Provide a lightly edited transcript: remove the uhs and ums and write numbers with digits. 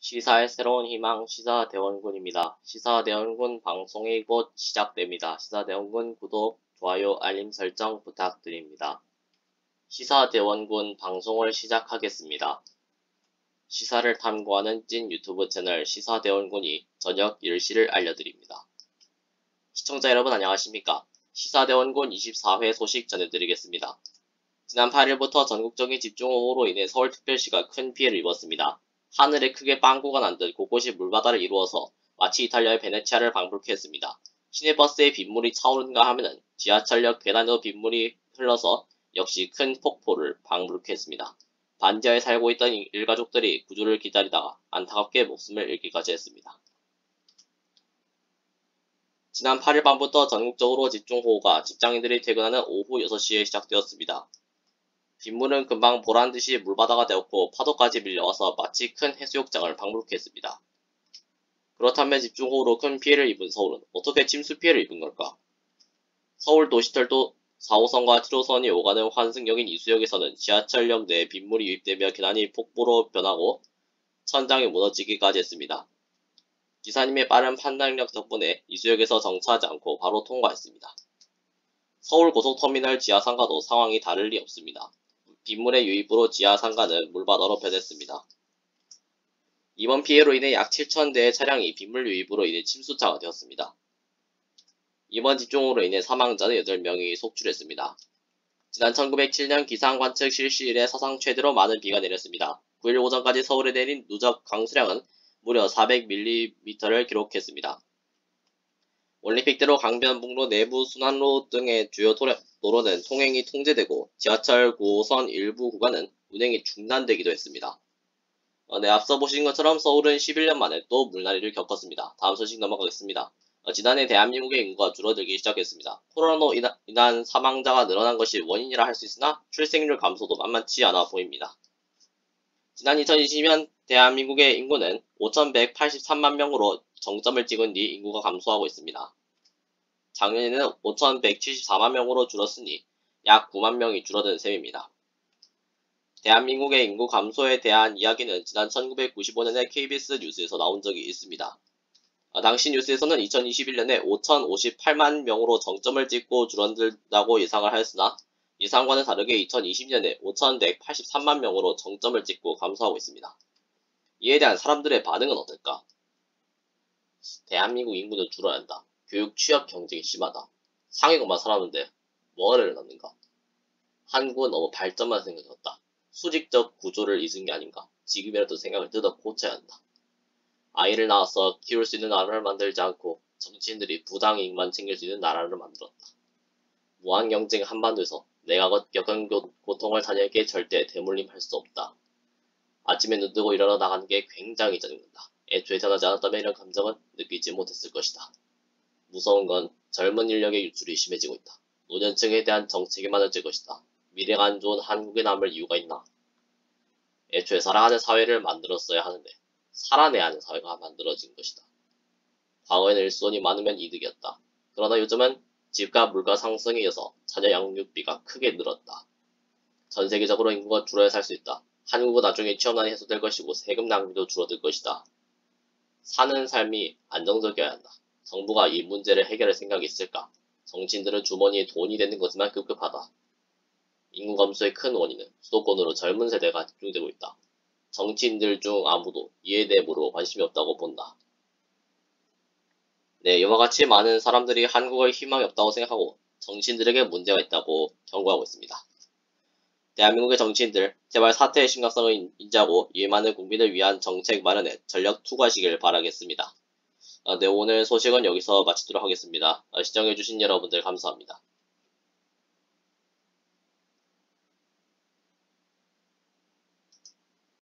시사의 새로운 희망 시사대원군입니다. 시사대원군 방송이 곧 시작됩니다. 시사대원군 구독, 좋아요, 알림 설정 부탁드립니다. 시사대원군 방송을 시작하겠습니다. 시사를 탐구하는 찐 유튜브 채널 시사대원군이 저녁 10시를 알려드립니다. 시청자 여러분 안녕하십니까? 시사대원군 24회 소식 전해드리겠습니다. 지난 8일부터 전국적인 집중호우로 인해 서울특별시가 큰 피해를 입었습니다. 하늘에 크게 빵꾸가 난 듯 곳곳이 물바다를 이루어서 마치 이탈리아의 베네치아를 방불케 했습니다. 시내버스에 빗물이 차오른가 하면은 지하철역 계단에도 빗물이 흘러서 역시 큰 폭포를 방불케 했습니다. 반지하에 살고 있던 일가족들이 구조를 기다리다가 안타깝게 목숨을 잃기까지 했습니다. 지난 8일 밤부터 전국적으로 집중호우가 직장인들이 퇴근하는 오후 6시에 시작되었습니다. 빗물은 금방 보란듯이 물바다가 되었고 파도까지 밀려와서 마치 큰 해수욕장을 방불케 했습니다. 그렇다면 집중호우로 큰 피해를 입은 서울은 어떻게 침수 피해를 입은 걸까? 서울 도시철도 4호선과 7호선이 오가는 환승역인 이수역에서는 지하철역 내에 빗물이 유입되며 계단이 폭포로 변하고 천장이 무너지기까지 했습니다. 기사님의 빠른 판단력 덕분에 이수역에서 정차하지 않고 바로 통과했습니다. 서울고속터미널 지하상가도 상황이 다를 리 없습니다. 빗물의 유입으로 지하상가는 물바다로 변했습니다. 이번 피해로 인해 약 7,000대의 차량이 빗물 유입으로 인해 침수차가 되었습니다. 이번 집중호우로 인해 사망자는 8명이 속출했습니다. 지난 1907년 기상관측 실시 이래 사상 최대로 많은 비가 내렸습니다. 9일 오전까지 서울에 내린 누적 강수량은 무려 400mm를 기록했습니다. 올림픽대로 강변북로 내부 순환로 등의 주요 도로는 통행이 통제되고 지하철 9호선 일부 구간은 운행이 중단되기도 했습니다. 앞서 보신 것처럼 서울은 11년 만에 또 물난리를 겪었습니다. 다음 소식 넘어가겠습니다. 지난해 대한민국의 인구가 줄어들기 시작했습니다. 코로나로 인한 사망자가 늘어난 것이 원인이라 할 수 있으나 출생률 감소도 만만치 않아 보입니다. 지난 2020년 대한민국의 인구는 5,183만 명으로 정점을 찍은 뒤 인구가 감소하고 있습니다. 작년에는 5,174만 명으로 줄었으니 약 9만 명이 줄어든 셈입니다. 대한민국의 인구 감소에 대한 이야기는 지난 1995년에 KBS 뉴스에서 나온 적이 있습니다. 당시 뉴스에서는 2021년에 5,058만 명으로 정점을 찍고 줄어든다고 예상을 하였으나 예상과는 다르게 2020년에 5,183만 명으로 정점을 찍고 감소하고 있습니다. 이에 대한 사람들의 반응은 어떨까? 대한민국 인구는 줄어야 한다. 교육 취업 경쟁이 심하다. 상위권만 살았는데 뭐를 넣는가? 한국은 너무 발전만 생각했다. 수직적 구조를 잊은 게 아닌가? 지금이라도 생각을 뜯어 고쳐야 한다. 아이를 낳아서 키울 수 있는 나라를 만들지 않고 정치인들이 부당 이익만 챙길 수 있는 나라를 만들었다. 무한 경쟁 한반도에서 내가 겪은 고통을 타녀에게 절대 대물림할 수 없다. 아침에 눈 뜨고 일어나 나가는 게 굉장히 짜증난다. 애초에 태어나지 않았다면 이런 감정은 느끼지 못했을 것이다. 무서운 건 젊은 인력의 유출이 심해지고 있다. 노년층에 대한 정책이 많아질 것이다. 미래가 안 좋은 한국에 남을 이유가 있나? 애초에 살아가는 사회를 만들었어야 하는데 살아내야 하는 사회가 만들어진 것이다. 과거에는 일손이 많으면 이득이었다. 그러나 요즘은 집값 물가 상승에 이어서 자녀 양육비가 크게 늘었다. 전 세계적으로 인구가 줄어야 살 수 있다. 한국은 나중에 취업난이 해소될 것이고 세금 낭비도 줄어들 것이다. 사는 삶이 안정적이어야 한다. 정부가 이 문제를 해결할 생각이 있을까? 정치인들은 주머니에 돈이 되는 것만 급급하다. 인구 감소의 큰 원인은 수도권으로 젊은 세대가 집중되고 있다. 정치인들 중 아무도 이에 대해 관심이 없다고 본다. 네, 이와 같이 많은 사람들이 한국의 희망이 없다고 생각하고 정치인들에게 문제가 있다고 경고하고 있습니다. 대한민국의 정치인들, 제발 사태의 심각성을 인지하고 이 많은 국민을 위한 정책 마련에 전력 투구하시길 바라겠습니다. 네, 오늘 소식은 여기서 마치도록 하겠습니다. 시청해주신 여러분들 감사합니다.